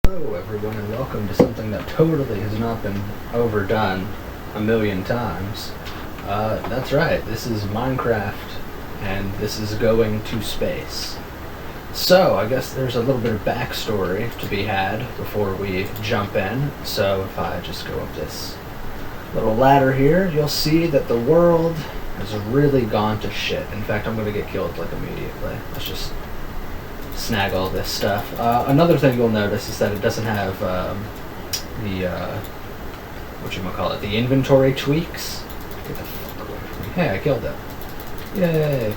Hello everyone and welcome to something that totally has not been overdone a million times. That's right, this is Minecraft and this is going to space. So I guess there's a little bit of backstory to be had before we jump in. So if I just go up this little ladder here, you'll see that the world has really gone to shit. In fact, I'm going to get killed like immediately. Let's just snag all this stuff. Another thing you'll notice is that it doesn't have the inventory tweaks. Get the fuck away from me. Hey, I killed it. Yay.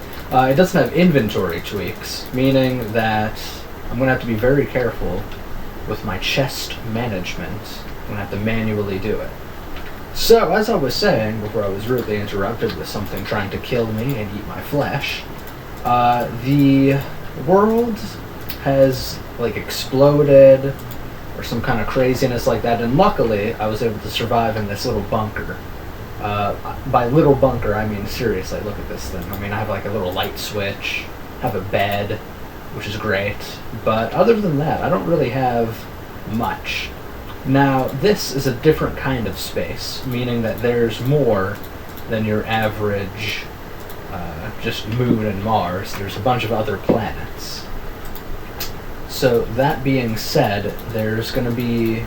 It doesn't have inventory tweaks, meaning that I'm going to have to be very careful with my chest management. I'm going to have to manually do it. So, as I was saying before I was rudely interrupted with something trying to kill me and eat my flesh, the world has exploded or some kind of craziness like that, and luckily I was able to survive in this little bunker. By little bunker I mean seriously, look at this thing. I mean, I have a little light switch, have a bed, which is great, but other than that I don't really have much. Now this is a different kind of space, meaning that there's more than your average just Moon and Mars. There's a bunch of other planets. So that being said, there's going to be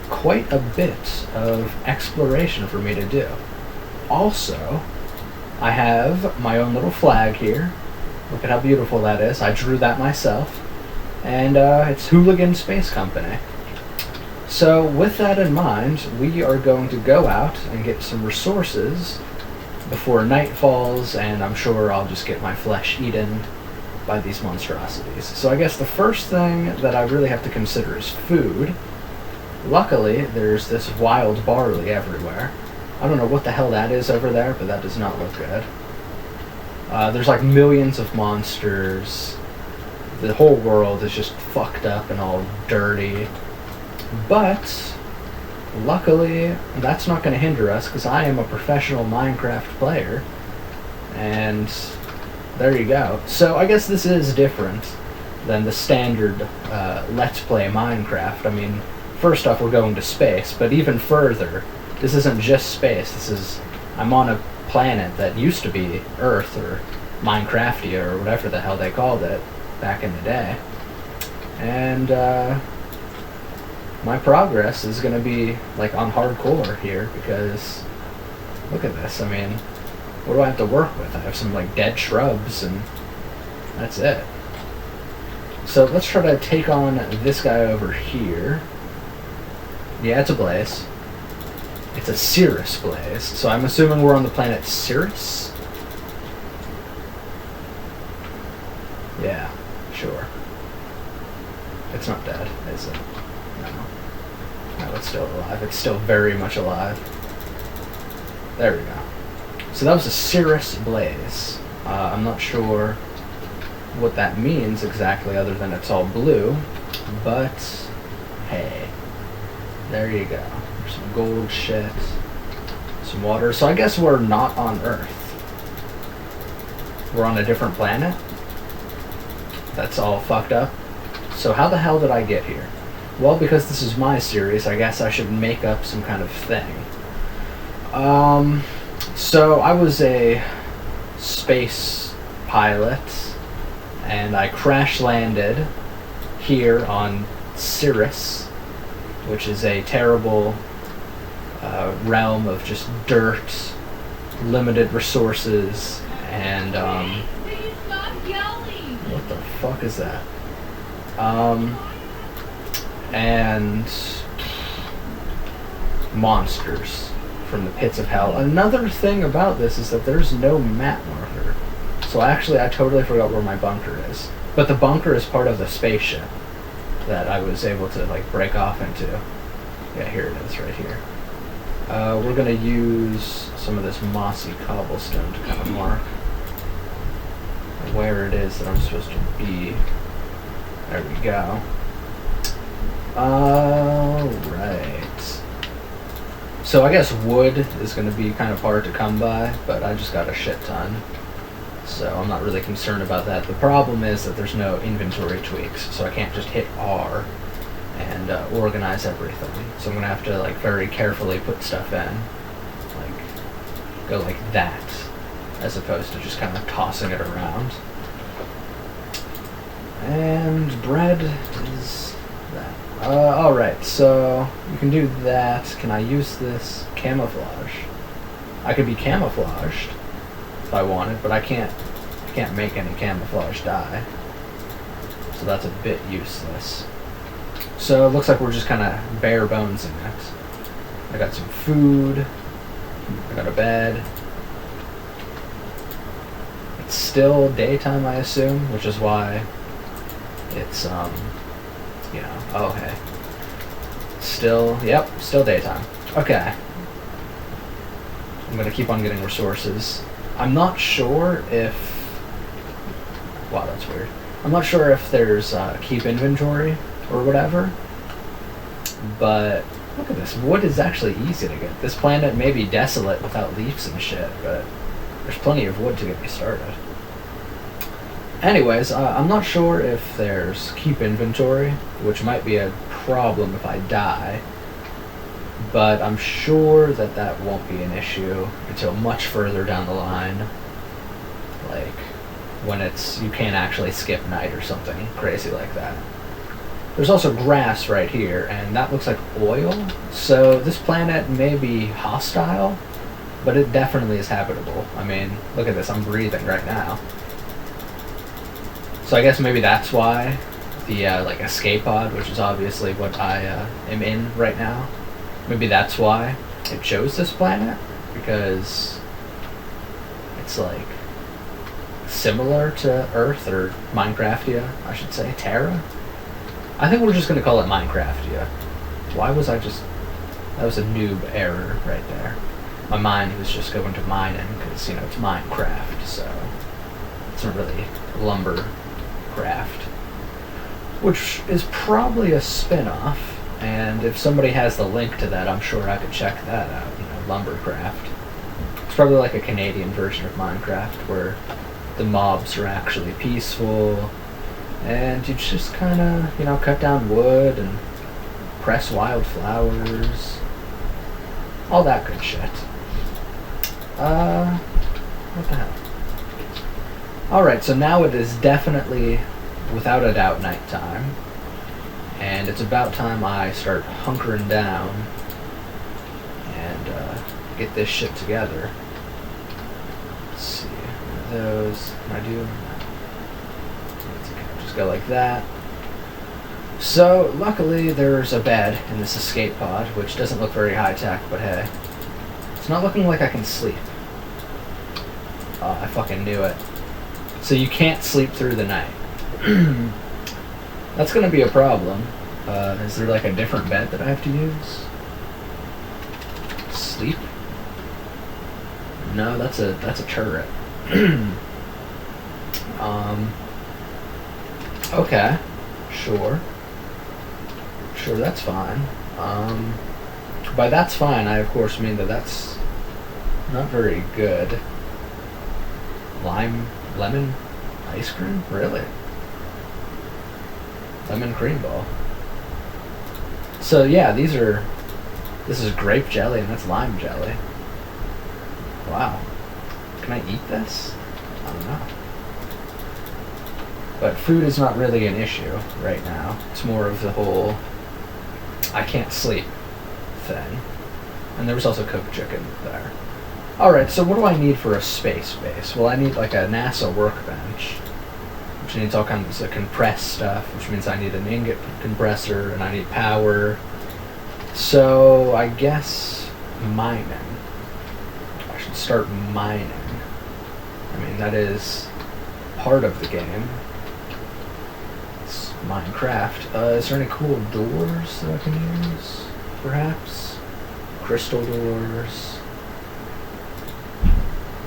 quite a bit of exploration for me to do. Also, I have my own little flag here. Look at how beautiful that is. I drew that myself. And it's Hooligans Space Company. So with that in mind, we are going to go out and get some resources before night falls, and I'm sure I'll just get my flesh eaten by these monstrosities. So I guess the first thing that I really have to consider is food. Luckily, there's this wild barley everywhere. I don't know what the hell that is over there, but that does not look good. There's millions of monsters. The whole world is just fucked up and all dirty. But luckily, that's not going to hinder us, because I am a professional Minecraft player, and there you go. So I guess this is different than the standard Let's Play Minecraft. I mean, first off, we're going to space, but even further, this isn't just space. I'm on a planet that used to be Earth, or Minecraftia, or whatever the hell they called it back in the day. And my progress is going to be on hardcore here, because look at this. I mean, what do I have to work with? I have some dead shrubs, and that's it. So let's try to take on this guy over here. Yeah, it's a blaze. It's a Cirrus blaze, so I'm assuming we're on the planet Cirrus? Yeah, sure. It's not dead, is it? No, it's still alive. It's still very much alive. There we go. So that was a Cirrus blaze. I'm not sure what that means exactly, other than it's all blue. But, hey. There you go. There's some gold shit. Some water. So I guess we're not on Earth. We're on a different planet? That's all fucked up. So how the hell did I get here? Well, because this is my series, I guess I should make up some kind of thing. So I was a space pilot, and I crash landed here on Cirrus, which is a terrible realm of just dirt, limited resources, and what the fuck is that? And monsters from the pits of hell. Another thing about this is that there's no map marker. So actually, I totally forgot where my bunker is. But the bunker is part of the spaceship that I was able to break off into. Yeah, here it is, right here. We're gonna use some of this mossy cobblestone to kind of mark where it is that I'm supposed to be. There we go. Alright. So I guess wood is going to be kind of hard to come by, but I just got a shit ton. So I'm not really concerned about that. The problem is that there's no inventory tweaks, so I can't just hit R and organize everything. So I'm gonna have to like very carefully put stuff in, like go like that, as opposed to just kind of tossing it around. And bread is that. Alright, so you can do that. Can I use this camouflage? I could be camouflaged if I wanted, but I can't make any camouflage dye. So that's a bit useless. So it looks like we're just kind of bare bonesing it. I got some food. I got a bed. It's still daytime, I assume, which is why it's, you know, oh, hey. Still, yep, still daytime. Okay. I'm gonna keep on getting resources. I'm not sure if, wow, that's weird. I'm not sure if there's keep inventory or whatever, but look at this. Wood is actually easy to get. This planet may be desolate without leaves and shit, but there's plenty of wood to get me started. Anyways, I'm not sure if there's keep inventory, which might be a problem if I die, but I'm sure that that won't be an issue until much further down the line, like when it's you can't actually skip night or something crazy like that. There's also grass right here, and that looks like oil, so this planet may be hostile, but it definitely is habitable. I mean, look at this, I'm breathing right now. So I guess maybe that's why the like escape pod, which is obviously what I am in right now, maybe that's why it chose this planet, because it's like similar to Earth, or Minecraftia, I should say, Terra. I think we're just gonna call it Minecraftia. Why was I just, that was a noob error right there. My mind was just going to mining, because, you know, it's Minecraft, so it's not really lumber craft, which is probably a spin-off, and if somebody has the link to that, I'm sure I could check that out, you know, Lumbercraft. It's probably like a Canadian version of Minecraft, where the mobs are actually peaceful, and you just kind of, you know, cut down wood and press wildflowers, all that good shit. What the hell? Alright, so now it is definitely, without a doubt, nighttime. And it's about time I start hunkering down and get this shit together. Let's see, one of those. Can I do? Just go like that. So, luckily there's a bed in this escape pod, which doesn't look very high-tech, but hey. It's not looking like I can sleep. Oh, I fucking knew it. So you can't sleep through the night. That's gonna be a problem. Is there like a different bed that I have to use? Sleep? No, that's a turret. Okay. Sure, that's fine. By that's fine, I of course mean that that's not very good. Lemon ice cream? Really? Lemon cream ball. So yeah, this is grape jelly and that's lime jelly. Wow. Can I eat this? I don't know. But food is not really an issue right now. It's more of the whole I can't sleep thing. And there was also cooked chicken there. Alright, so what do I need for a space base? Well, I need like a NASA workbench, which needs all kinds of compressed stuff, which means I need an ingot compressor, and I need power. So, I guess mining. I should start mining. I mean, that is part of the game. It's Minecraft. Is there any cool doors that I can use? Perhaps? Crystal doors.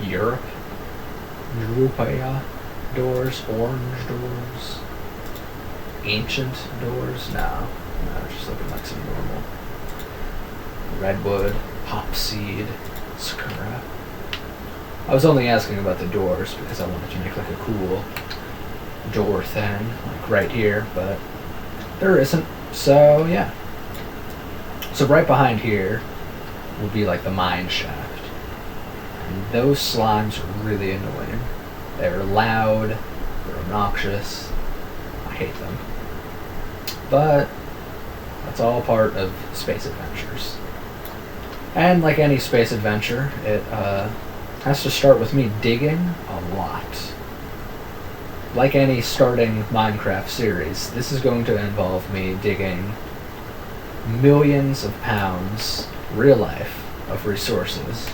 Europea doors, orange doors, ancient doors. No, just looking like some normal redwood, hopseed, sakura. I was only asking about the doors because I wanted to make like a cool door thing, like right here, but there isn't. So yeah. So right behind here will be like the mine shaft. And those slimes are really annoying. They're loud, they're obnoxious. I hate them. But that's all part of space adventures. And like any space adventure, it has to start with me digging a lot. Like any starting Minecraft series, this is going to involve me digging millions of pounds, real life, of resources.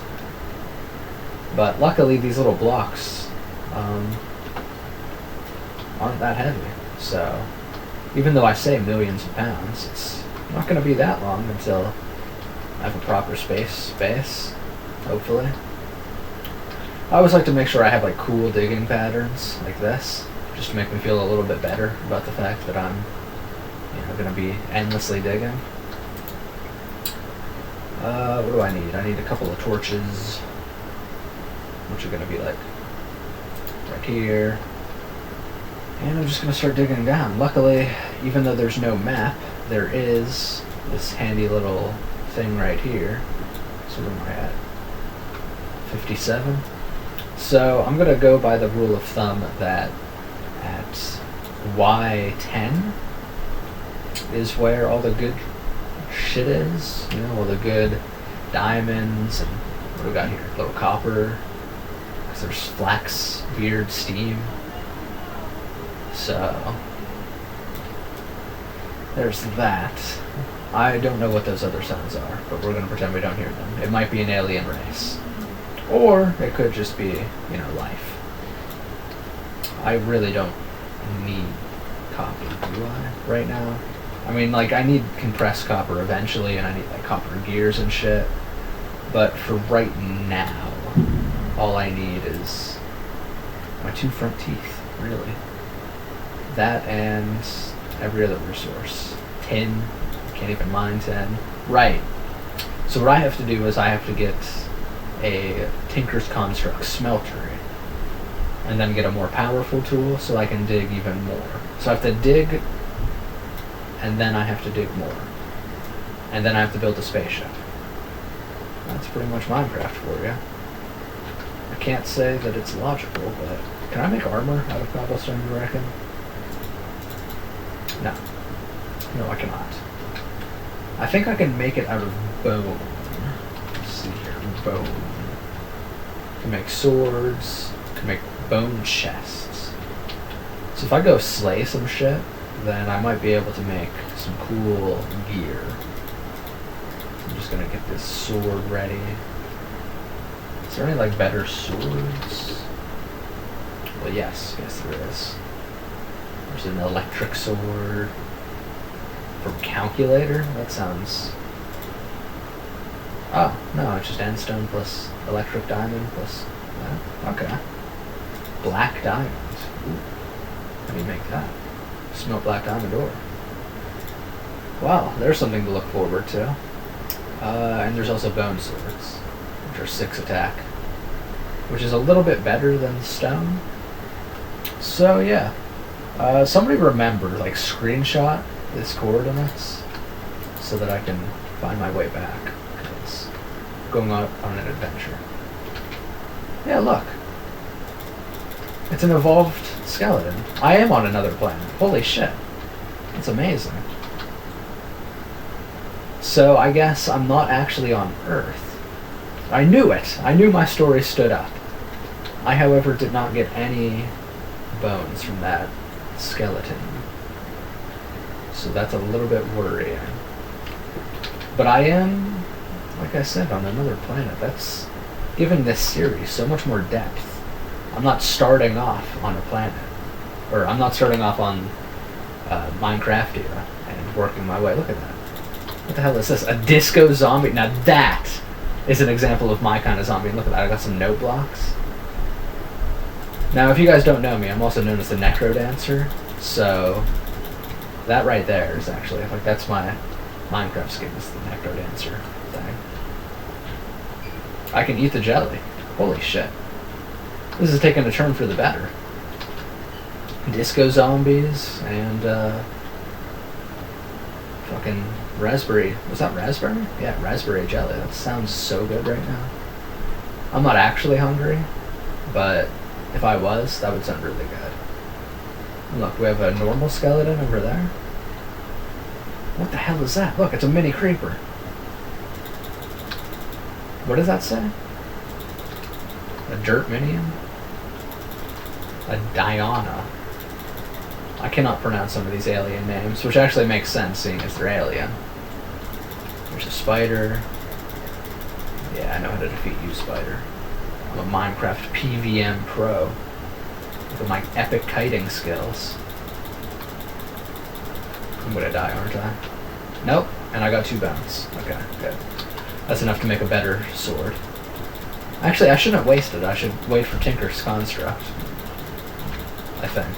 But luckily these little blocks aren't that heavy. So even though I say millions of pounds, it's not going to be that long until I have a proper space, hopefully. I always like to make sure I have like cool digging patterns like this, just to make me feel a little bit better about the fact that I'm, going to be endlessly digging. What do I need? I need a couple of torches, which are going to be like right here. And I'm just going to start digging down. Luckily, even though there's no map, there is this handy little thing right here. So where am I at? 57? So I'm going to go by the rule of thumb that at Y10 is where all the good shit is. All the good diamonds and what do we got here? A little copper. Because there's flax, beard, steam. So there's that. I don't know what those other sounds are, but we're going to pretend we don't hear them. It might be an alien race. Or it could just be, life. I really don't need copper, do I, right now? I mean, I need compressed copper eventually, and I need, copper gears and shit. But for right now, all I need is my 2 front teeth, really. That and every other resource. Tin. Can't even mine tin. Right. So what I have to do is I have to get a Tinker's Construct smelter and then get a more powerful tool so I can dig even more. So I have to dig, and then I have to dig more. And then I have to build a spaceship. That's pretty much Minecraft for you. I can't say that it's logical, but can I make armor out of cobblestone, you reckon? No. No, I cannot. I think I can make it out of bone. Let's see here. Bone. Can make swords. Can make bone chests. So if I go slay some shit, then I might be able to make some cool gear. I'm just gonna get this sword ready. Is there any better swords? Well, yes there is. There's an electric sword. From calculator? That sounds... Oh, no, it's just endstone plus electric diamond plus that. Okay. Black diamond. Ooh. How do you make that? Smelt black diamond ore. Wow, there's something to look forward to. And there's also bone swords, which are 6 attack, which is a little bit better than stone. So yeah. Somebody remember, screenshot this coordinates so that I can find my way back, because I'm going on an adventure. Yeah, look. It's an evolved skeleton. I am on another planet. Holy shit. It's amazing. So I guess I'm not actually on Earth. I knew it. I knew my story stood up. I, however, did not get any bones from that skeleton. So that's a little bit worrying. But I am, like I said, on another planet. That's given this series so much more depth. I'm not starting off on a planet. Or I'm not starting off on Minecraft era and working my way. Look at that. What the hell is this? A disco zombie? Now that is an example of my kind of zombie. Look at that. I got some note blocks. Now, if you guys don't know me, I'm also known as the Necro Dancer. So that right there is actually, that's my Minecraft skin, is the Necro Dancer thing. I can eat the jelly. Holy shit. This is taking a turn for the better. Disco zombies and Fucking raspberry. Was that raspberry? Yeah, raspberry jelly. That sounds so good right now. I'm not actually hungry, but if I was, that would sound really good. And look, we have a normal skeleton over there. What the hell is that? Look, it's a mini creeper. What does that say? A dirt minion? A Diana. I cannot pronounce some of these alien names, which actually makes sense seeing as they're alien. There's a spider. Yeah, I know how to defeat you, spider. I'm a Minecraft PVM pro. With my epic kiting skills. I'm gonna die, aren't I? Nope, and I got 2 bounce. Okay, good. That's enough to make a better sword. Actually, I shouldn't waste it. I should wait for Tinker's Construct. I think.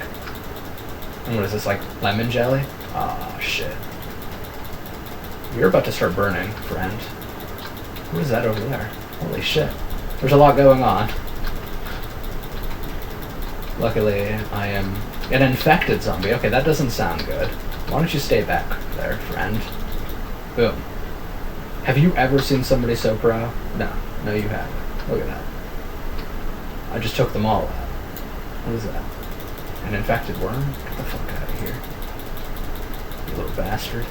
And what is this, like lemon jelly? Ah, shit. You're about to start burning, friend. What is that over there? Holy shit. There's a lot going on. Luckily, I am an infected zombie. Okay, that doesn't sound good. Why don't you stay back there, friend? Boom. Have you ever seen somebody so pro? No. No, you haven't. Look at that. I just took them all out. What is that? An infected worm? Get the fuck out of here. You little bastard.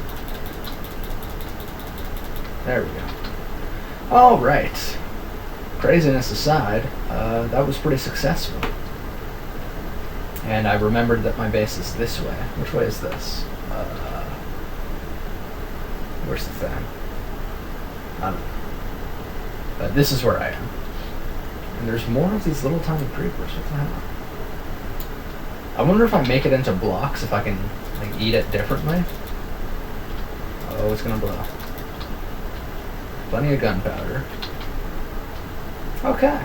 There we go. Alright. Craziness aside, that was pretty successful. And I remembered that my base is this way. Which way is this? Where's the thing? I don't know. But this is where I am. And there's more of these little tiny creepers. What the hell? I wonder if I make it into blocks, if I can like eat it differently. Oh, it's gonna blow. Plenty of gunpowder. Okay.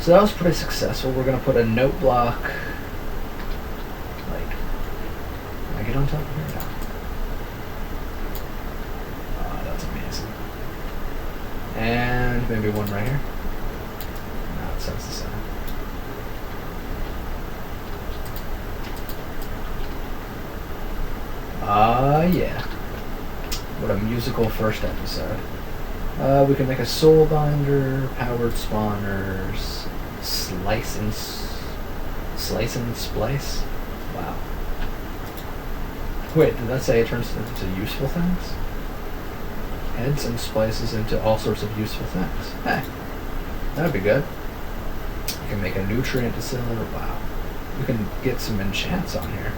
So that was pretty successful. We're gonna put a note block. Like, can I get on top of here now? Oh, that's amazing. And maybe one right here. No, it sounds the same. Yeah. What a musical first episode. We can make a soul binder, powered spawners, slice and splice. Wow. Wait, did that say it turns into useful things? Heads and splices into all sorts of useful things. Hey, that'd be good. You can make a nutrient distiller. Wow. You can get some enchants on here.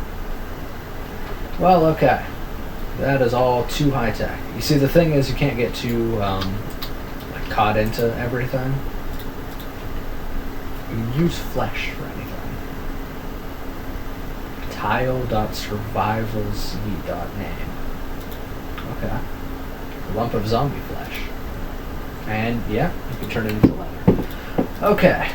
Well, okay. That is all too high tech. You see, the thing is, you can't get too like caught into everything. You can use flesh for anything. Tile.survivalz.name. Okay. A lump of zombie flesh. And yeah, you can turn it into leather. Okay.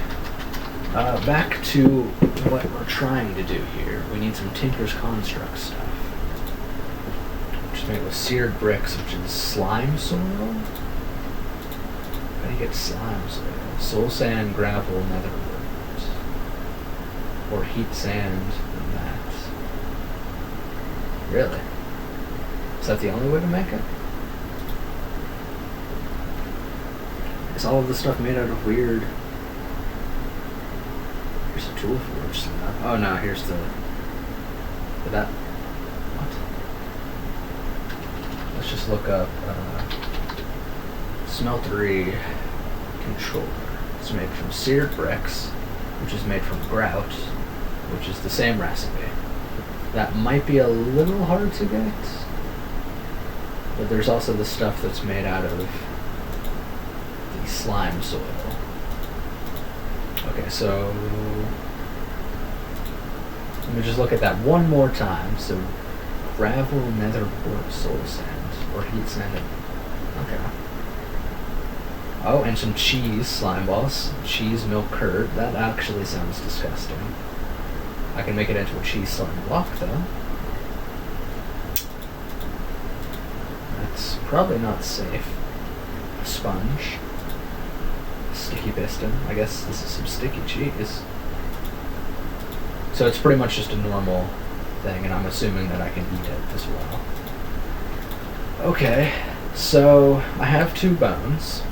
Back to what we're trying to do here. We need some Tinker's Construct stuff. Made with seared bricks, which is slime soil. How do you get slime soil? Soul sand, gravel, netherwood, or heat sand and that. Really? Is that the only way to make it? Is all of this stuff made out of weird? Here's a tool forge slab. Oh no, here's the. That. Let's just look up smeltery controller. It's made from seared bricks, which is made from grout, which is the same recipe. That might be a little hard to get, but there's also the stuff that's made out of the slime soil. Okay, so let me just look at that one more time. So gravel, nether quartz, soul sand. Or heat sand. Okay. Oh, and some cheese slime balls. Cheese milk curd. That actually sounds disgusting. I can make it into a cheese slime block, though. That's probably not safe. A sponge. Sticky piston. I guess this is some sticky cheese. So it's pretty much just a normal thing, and I'm assuming that I can eat it as well. Okay, so I have 2 bones,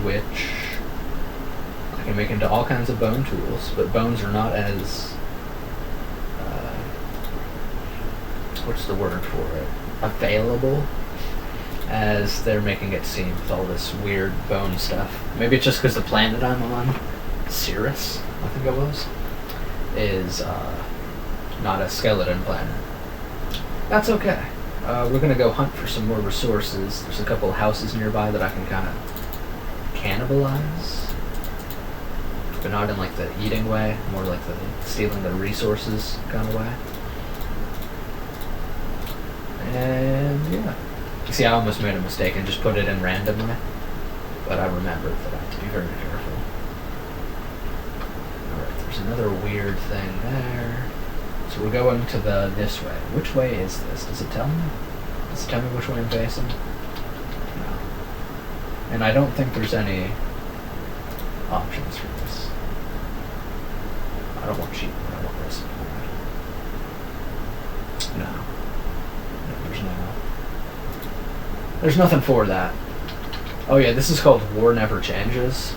which I can make into all kinds of bone tools, but bones are not as, what's the word for it, available as they're making it seem with all this weird bone stuff. Maybe it's just because the planet I'm on, Cirrus, I think it was, is not a skeleton planet. That's okay. We're gonna go hunt for some more resources. There's a couple houses nearby that I can kind of cannibalize, but not in like the eating way, more like the stealing the resources kind of way. And yeah. See, I almost made a mistake and just put it in randomly, but I remembered that I have to be very careful. Alright, there's another weird thing there. So we're going to this way. Which way is this? Does it tell me? Does it tell me which way I'm facing? No. And I don't think there's any options for this. I don't want cheap, I want this. No. There's nothing for that. Oh yeah, this is called War Never Changes.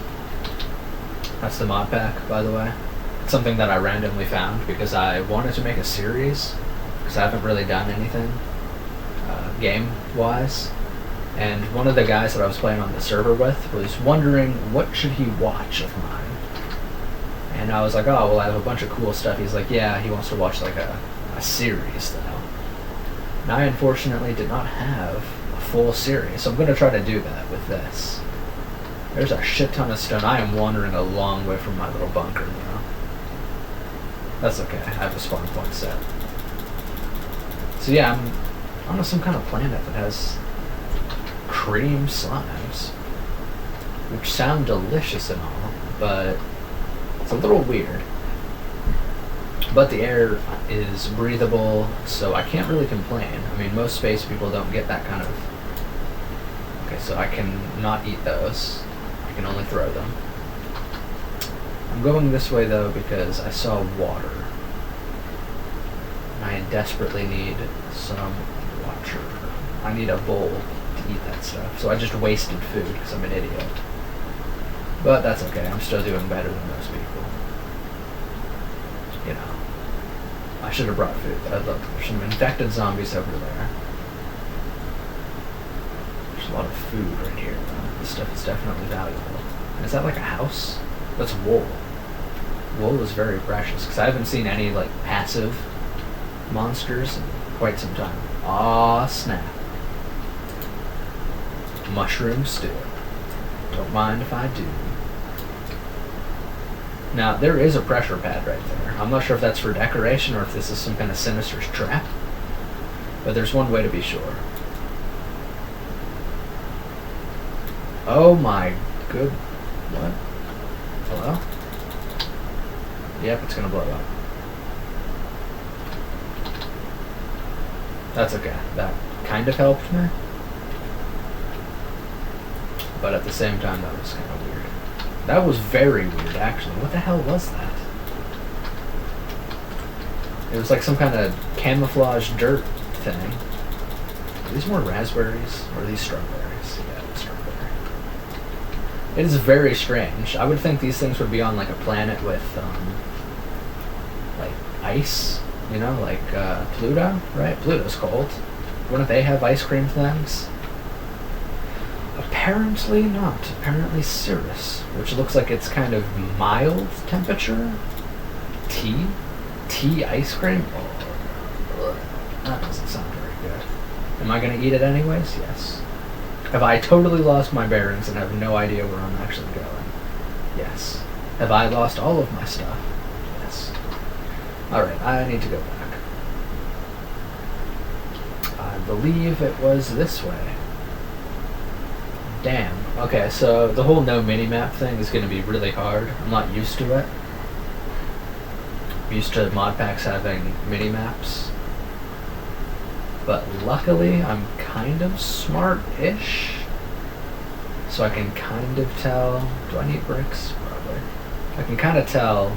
That's the mod pack, by the way. It's something that I randomly found because I wanted to make a series, because I haven't really done anything game-wise. And one of the guys that I was playing on the server with was wondering what should he watch of mine. And I was like, oh, well, I have a bunch of cool stuff. He's like, yeah, he wants to watch like a series, though. And I unfortunately did not have full series, so I'm going to try to do that with this. There's a shit ton of stone. I am wandering a long way from my little bunker now. That's okay, I have a spawn point set. So yeah, I'm on some kind of planet that has cream slimes, which sound delicious and all, but it's a little weird. But the air is breathable, so I can't really complain. I mean, most space people don't get that kind of... Okay, so I can not eat those. I can only throw them. I'm going this way, though, because I saw water. And I desperately need some water. I need a bowl to eat that stuff. So I just wasted food because I'm an idiot. But that's okay. I'm still doing better than most people. You know. I should have brought food, but look, there's some infected zombies over there. There's a lot of food right here, though. This stuff is definitely valuable. And is that like a house? That's wool. Wool is very precious, because I haven't seen any, like, passive monsters in quite some time. Aw, snap. Mushroom stew. Don't mind if I do. Now, there is a pressure pad right there. I'm not sure if that's for decoration or if this is some kind of sinister trap. But there's one way to be sure. Oh my good... What? Hello? Yep, it's gonna blow up. That's okay. That kind of helped me. But at the same time, that was kind of weird. That was very weird, actually. What the hell was that? It was like some kind of camouflage dirt thing. Are these more raspberries? Or are these strawberries? Yeah, it's strawberry. It is very strange. I would think these things would be on like a planet with, like, ice. You know, like Pluto, right? Pluto's cold. Wouldn't they have ice cream things? Apparently not. Apparently Cirrus, which looks like it's kind of mild temperature. Tea? Tea ice cream? Oh, that doesn't sound very good. Am I going to eat it anyways? Yes. Have I totally lost my bearings and have no idea where I'm actually going? Yes. Have I lost all of my stuff? Yes. Alright, I need to go back. I believe it was this way. Damn. Okay, so the whole no minimap thing is going to be really hard. I'm not used to it. I'm used to mod packs having minimaps. But luckily, I'm kind of smart-ish. So I can kind of tell... Do I need bricks? Probably. I can kind of tell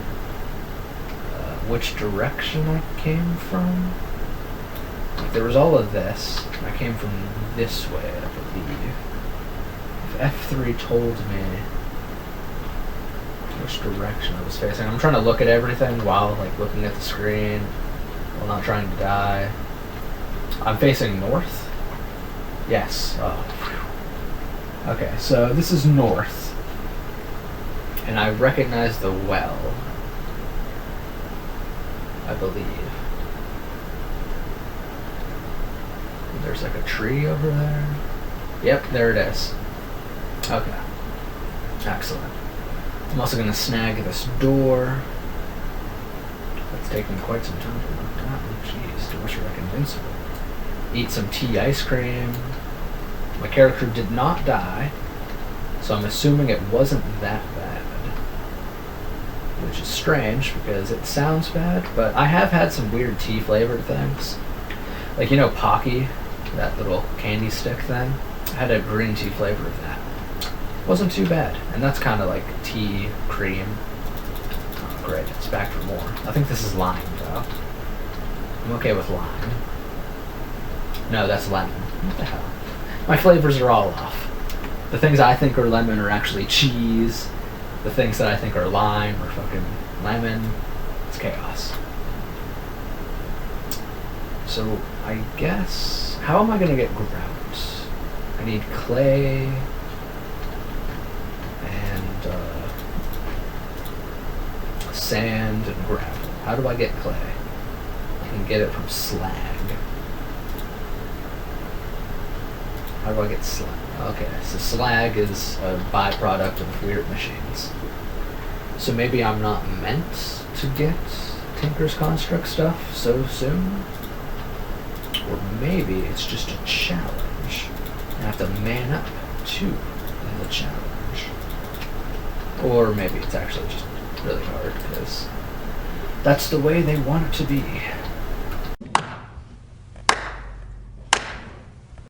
which direction I came from. there was all of this, and I came from this way, I believe. If F3 told me which direction I was facing. I'm trying to look at everything while like looking at the screen, while not trying to die. I'm facing north? Yes. Oh, phew. Okay, so this is north. And I recognize the well, I believe. There's like a tree over there. Yep, there it is. Okay. Excellent. I'm also going to snag this door. That's taking quite some time to knock down. Jeez, I wish I were invincible. Eat some tea ice cream. My character did not die, so I'm assuming it wasn't that bad. Which is strange, because it sounds bad, but I have had some weird tea flavored things. Like, you know Pocky, that little candy stick thing? I had a green tea flavor of that. Wasn't too bad, and that's kind of like tea, cream. Oh, great, it's back for more. I think this is lime, though. I'm okay with lime. No, that's lemon. What the hell? My flavors are all off. The things I think are lemon are actually cheese. The things that I think are lime are fucking lemon. It's chaos. So, I guess... How am I gonna get grout? I need clay... sand and gravel. How do I get clay? I can get it from slag. How do I get slag? Okay, so slag is a byproduct of weird machines. So maybe I'm not meant to get Tinker's Construct stuff so soon? Or maybe it's just a challenge. I have to man up to the challenge. Or maybe it's actually just really hard, because that's the way they want it to be.